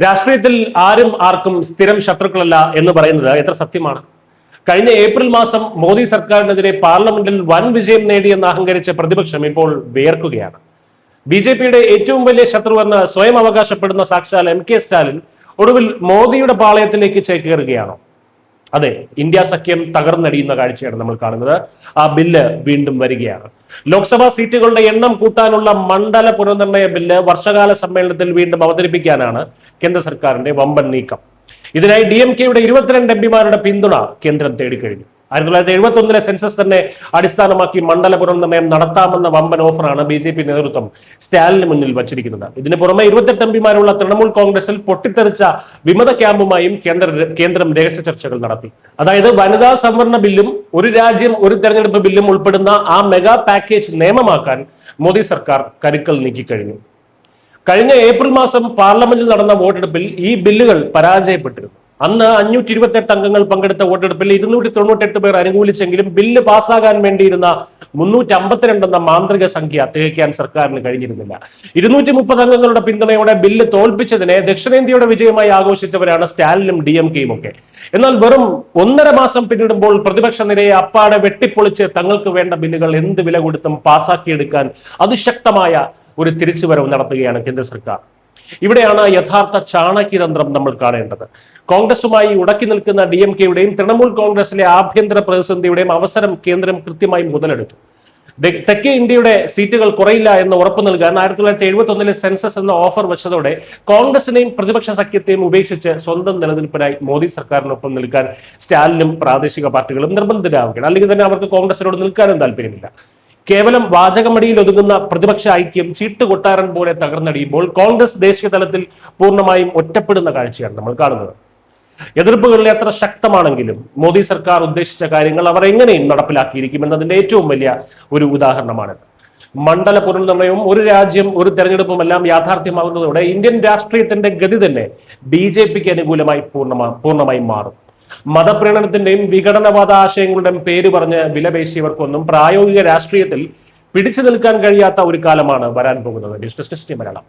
രാഷ്ട്രീയത്തിൽ ആരും ആർക്കും സ്ഥിരം ശത്രുക്കളല്ല എന്ന് പറയുന്നത് എത്ര സത്യമാണ്. കഴിഞ്ഞ ഏപ്രിൽ മാസം മോദി സർക്കാരിനെതിരെ പാർലമെന്റിൽ വൻ വിജയം നേടിയെന്ന് അഹങ്കരിച്ച പ്രതിപക്ഷം ഇപ്പോൾ വിയർക്കുകയാണ്. ബി.ജെ.പിയുടെ ഏറ്റവും വലിയ ശത്രുവെന്ന് സ്വയം അവകാശപ്പെടുന്ന സാക്ഷാൽ എം.കെ. സ്റ്റാലിൻ ഒടുവിൽ മോദിയുടെ പാളയത്തിലേക്ക് ചേക്കേറുകയാണോ? അതെ, ഇന്ത്യ സഖ്യം തകർന്നടിയുന്ന കാഴ്ചയാണ് നമ്മൾ കാണുന്നത്. ആ ബില്ല് വീണ്ടും വരികയാണ്. ലോക്സഭാ സീറ്റുകളുടെ എണ്ണം കൂട്ടാനുള്ള മണ്ഡല പുനർനിർണയ ബില്ല് വർഷകാല സമ്മേളനത്തിൽ വീണ്ടും അവതരിപ്പിക്കാനാണ് കേന്ദ്ര സർക്കാരിന്റെ വമ്പൻ നീക്കം. ഇതിനായി DMK-യുടെ 22 എംപിമാരുടെ പിന്തുണ കേന്ദ്രം തേടിക്കഴിഞ്ഞു. 1971 സെൻസസ് തന്നെ അടിസ്ഥാനമാക്കി മണ്ഡല പുനർനിർണയം നടത്താമെന്ന വമ്പൻ ഓഫറാണ് BJP നേതൃത്വം സ്റ്റാലിന് മുന്നിൽ വച്ചിരിക്കുന്നത്. ഇതിന് പുറമെ 28 എംപിമാരുള്ള തൃണമൂൽ കോൺഗ്രസിൽ പൊട്ടിത്തെറിച്ച വിമത ക്യാമ്പുമായും കേന്ദ്രം രഹസ്യ ചർച്ചകൾ നടത്തി. അതായത് വനിതാ സംവരണ ബില്ലും ഒരു രാജ്യം ഒരു തെരഞ്ഞെടുപ്പ് ബില്ലും ഉൾപ്പെടുന്ന ആ മെഗാ പാക്കേജ് നിയമമാക്കാൻ മോദി സർക്കാർ കരുക്കൾ നീക്കിക്കഴിഞ്ഞു. കഴിഞ്ഞ ഏപ്രിൽ മാസം പാർലമെന്റിൽ നടന്ന വോട്ടെടുപ്പിൽ ഈ ബില്ലുകൾ പരാജയപ്പെട്ടിരുന്നു. അന്ന് 528 അംഗങ്ങൾ പങ്കെടുത്ത വോട്ടെടുപ്പിൽ 298 പേർ അനുകൂലിച്ചെങ്കിലും ബില്ല് പാസ്സാകാൻ വേണ്ടിയിരുന്ന 352 എന്ന മാന്ത്രിക സംഖ്യ തികയ്ക്കാൻ സർക്കാരിന് കഴിഞ്ഞിരുന്നില്ല. 230 അംഗങ്ങളുടെ പിന്തുണയോടെ ബില്ല് തോൽപ്പിച്ചതിനെ ദക്ഷിണേന്ത്യയുടെ വിജയമായി ആഘോഷിച്ചവരാണ് സ്റ്റാലിനും DMK-യും ഒക്കെ. എന്നാൽ വെറും 1.5 മാസം പിന്നിടുമ്പോൾ പ്രതിപക്ഷ നിരയെ അപ്പാടെ വെട്ടിപ്പൊളിച്ച് തങ്ങൾക്ക് വേണ്ട ബില്ലുകൾ എന്ത് വില കൊടുത്തും പാസാക്കിയെടുക്കാൻ അതിശക്തമായ ഒരു തിരിച്ചുവരവ് നടത്തുകയാണ് കേന്ദ്ര സർക്കാർ. ഇവിടെയാണ് യഥാർത്ഥ ചാണക്യതന്ത്രം നമ്മൾ കാണേണ്ടത്. കോൺഗ്രസുമായി ഉടക്കി നിൽക്കുന്ന DMK-യുടെയും തൃണമൂൽ കോൺഗ്രസിലെ ആഭ്യന്തര പ്രതിസന്ധിയുടെയും അവസരം കേന്ദ്രം കൃത്യമായി മുതലെടുത്തു. തെക്കേ ഇന്ത്യയുടെ സീറ്റുകൾ കുറയില്ല എന്ന് ഉറപ്പു നൽകാൻ 1971 സെൻസസ് എന്ന ഓഫർ വെച്ചതോടെ കോൺഗ്രസിനെയും പ്രതിപക്ഷ സഖ്യത്തെയും ഉപേക്ഷിച്ച് സ്വന്തം നിലനിൽപ്പിനായി മോദി സർക്കാരിനൊപ്പം നിൽക്കാൻ സ്റ്റാലിനും പ്രാദേശിക പാർട്ടികളും നിർബന്ധിതരാവുകയാണ്. അല്ലെങ്കിൽ തന്നെ അവർക്ക് കോൺഗ്രസിനോട് നിൽക്കാനും താല്പര്യമില്ല. കേവലം വാചകമടിയിൽ ഒതുങ്ങുന്ന പ്രതിപക്ഷ ഐക്യം ചീട്ടുകൊട്ടാരൻ പോലെ തകർന്നടിയുമ്പോൾ കോൺഗ്രസ് ദേശീയ തലത്തിൽ പൂർണ്ണമായും ഒറ്റപ്പെടുന്ന കാഴ്ചയാണ് നമ്മൾ കാണുന്നത്. എതിർപ്പുകളിൽ എത്ര ശക്തമാണെങ്കിലും മോദി സർക്കാർ ഉദ്ദേശിച്ച കാര്യങ്ങൾ അവർ എങ്ങനെയും നടപ്പിലാക്കിയിരിക്കും എന്നതിന്റെ ഏറ്റവും വലിയ ഒരു ഉദാഹരണമാണിത്. മണ്ഡല പുനർനിർണയവും ഒരു രാജ്യം ഒരു തെരഞ്ഞെടുപ്പും എല്ലാം യാഥാർത്ഥ്യമാകുന്നതോടെ ഇന്ത്യൻ രാഷ്ട്രീയത്തിന്റെ ഗതി തന്നെ BJP-ക്ക് അനുകൂലമായി പൂർണ്ണമായും മാറും. മതപ്രീണനത്തിന്റെയും വിഘടനവാദ ആശയങ്ങളുടെയും പേര് പറഞ്ഞ് വിലപേശിയവർക്കൊന്നും പ്രായോഗിക രാഷ്ട്രീയത്തിൽ പിടിച്ചു നിൽക്കാൻ കഴിയാത്ത ഒരു കാലമാണ് വരാൻ പോകുന്നത്. News desk Malayalam.